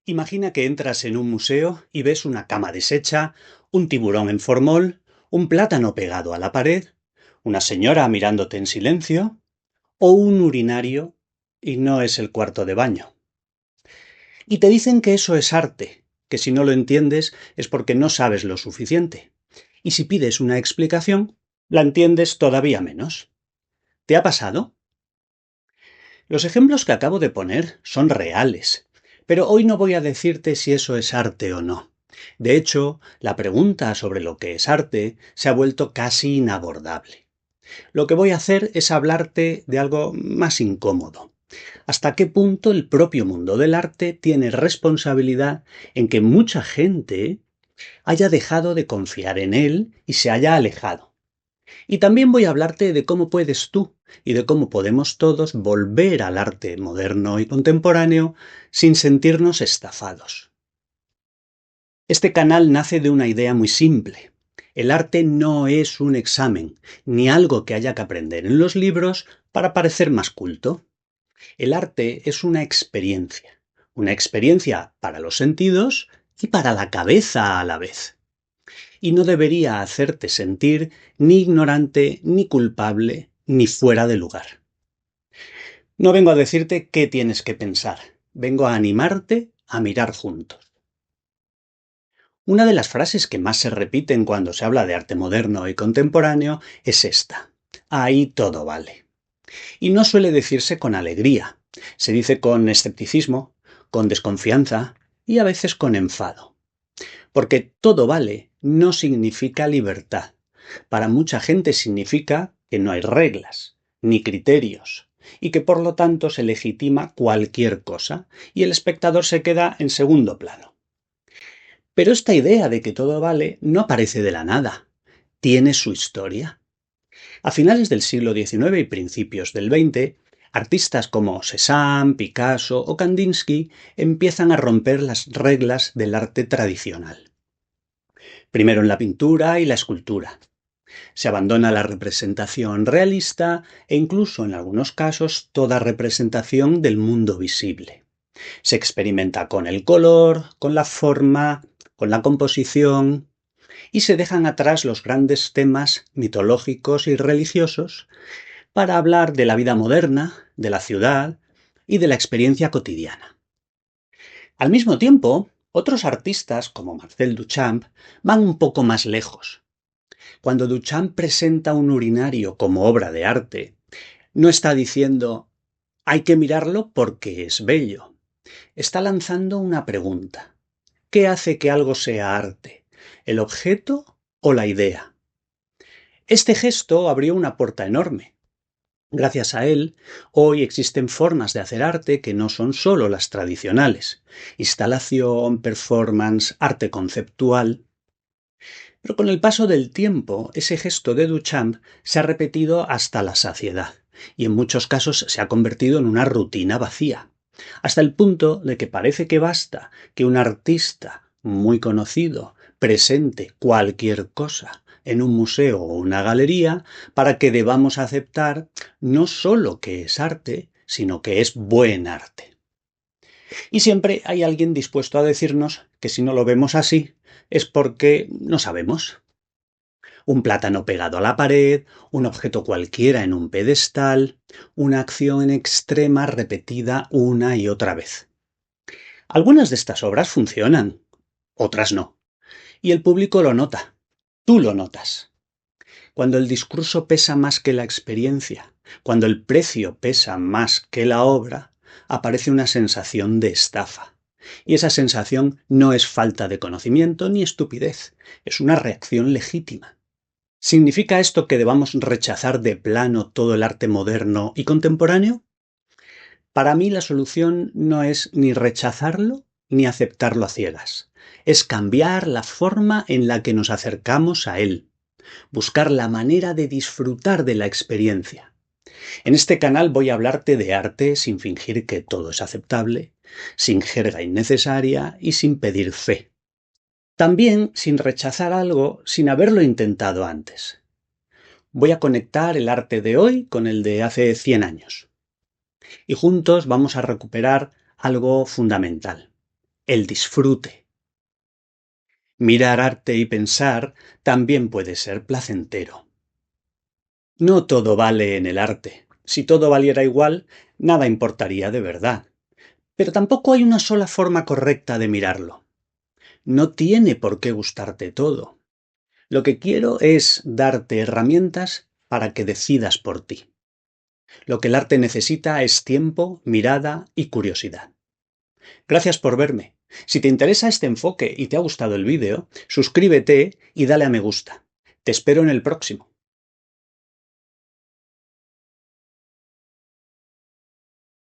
Imagina que entras en un museo y ves una cama deshecha, un tiburón en formol, un plátano pegado a la pared, una señora mirándote en silencio o un urinario y no es el cuarto de baño. Y te dicen que eso es arte, que si no lo entiendes es porque no sabes lo suficiente. Y si pides una explicación, la entiendes todavía menos. ¿Te ha pasado? Los ejemplos que acabo de poner son reales, pero hoy no voy a decirte si eso es arte o no. De hecho, la pregunta sobre lo que es arte se ha vuelto casi inabordable. Lo que voy a hacer es hablarte de algo más incómodo. ¿Hasta qué punto el propio mundo del arte tiene responsabilidad en que mucha gente haya dejado de confiar en él y se haya alejado? Y también voy a hablarte de cómo puedes tú y de cómo podemos todos volver al arte moderno y contemporáneo sin sentirnos estafados. Este canal nace de una idea muy simple. El arte no es un examen, ni algo que haya que aprender en los libros para parecer más culto. El arte es una experiencia para los sentidos y para la cabeza a la vez. Y no debería hacerte sentir ni ignorante, ni culpable, ni fuera de lugar. No vengo a decirte qué tienes que pensar, vengo a animarte a mirar juntos. Una de las frases que más se repiten cuando se habla de arte moderno y contemporáneo es esta: ahí todo vale. Y no suele decirse con alegría, se dice con escepticismo, con desconfianza y a veces con enfado. Porque todo vale no significa libertad. Para mucha gente significa que no hay reglas, ni criterios, y que por lo tanto se legitima cualquier cosa, y el espectador se queda en segundo plano. Pero esta idea de que todo vale no aparece de la nada. Tiene su historia. A finales del siglo XIX y principios del XX, artistas como Cézanne, Picasso o Kandinsky empiezan a romper las reglas del arte tradicional. Primero en la pintura y la escultura. Se abandona la representación realista e incluso en algunos casos toda representación del mundo visible. Se experimenta con el color, con la forma, con la composición y se dejan atrás los grandes temas mitológicos y religiosos para hablar de la vida moderna, de la ciudad y de la experiencia cotidiana. Al mismo tiempo, otros artistas como Marcel Duchamp van un poco más lejos. Cuando Duchamp presenta un urinario como obra de arte, no está diciendo hay que mirarlo porque es bello. Está lanzando una pregunta. ¿Qué hace que algo sea arte? ¿El objeto o la idea? Este gesto abrió una puerta enorme. Gracias a él, hoy existen formas de hacer arte que no son solo las tradicionales: instalación, performance, arte conceptual. Pero con el paso del tiempo, ese gesto de Duchamp se ha repetido hasta la saciedad, y en muchos casos se ha convertido en una rutina vacía, hasta el punto de que parece que basta que un artista muy conocido presente cualquier cosa en un museo o una galería para que debamos aceptar no solo que es arte, sino que es buen arte. Y siempre hay alguien dispuesto a decirnos que si no lo vemos así es porque no sabemos. Un plátano pegado a la pared, un objeto cualquiera en un pedestal, una acción extrema repetida una y otra vez. Algunas de estas obras funcionan, otras no. Y el público lo nota. Tú lo notas. Cuando el discurso pesa más que la experiencia, cuando el precio pesa más que la obra, aparece una sensación de estafa. Y esa sensación no es falta de conocimiento ni estupidez, es una reacción legítima. ¿Significa esto que debamos rechazar de plano todo el arte moderno y contemporáneo? Para mí la solución no es ni rechazarlo ni aceptarlo a ciegas. Es cambiar la forma en la que nos acercamos a él. Buscar la manera de disfrutar de la experiencia. En este canal voy a hablarte de arte sin fingir que todo es aceptable, sin jerga innecesaria y sin pedir fe. También sin rechazar algo sin haberlo intentado antes. Voy a conectar el arte de hoy con el de hace 100 años. Y juntos vamos a recuperar algo fundamental. el disfrute. Mirar arte y pensar también puede ser placentero. No todo vale en el arte. Si todo valiera igual, nada importaría de verdad. Pero tampoco hay una sola forma correcta de mirarlo. No tiene por qué gustarte todo. Lo que quiero es darte herramientas para que decidas por ti. Lo que el arte necesita es tiempo, mirada y curiosidad. Gracias por verme. Si te interesa este enfoque y te ha gustado el vídeo, suscríbete y dale a me gusta. Te espero en el próximo.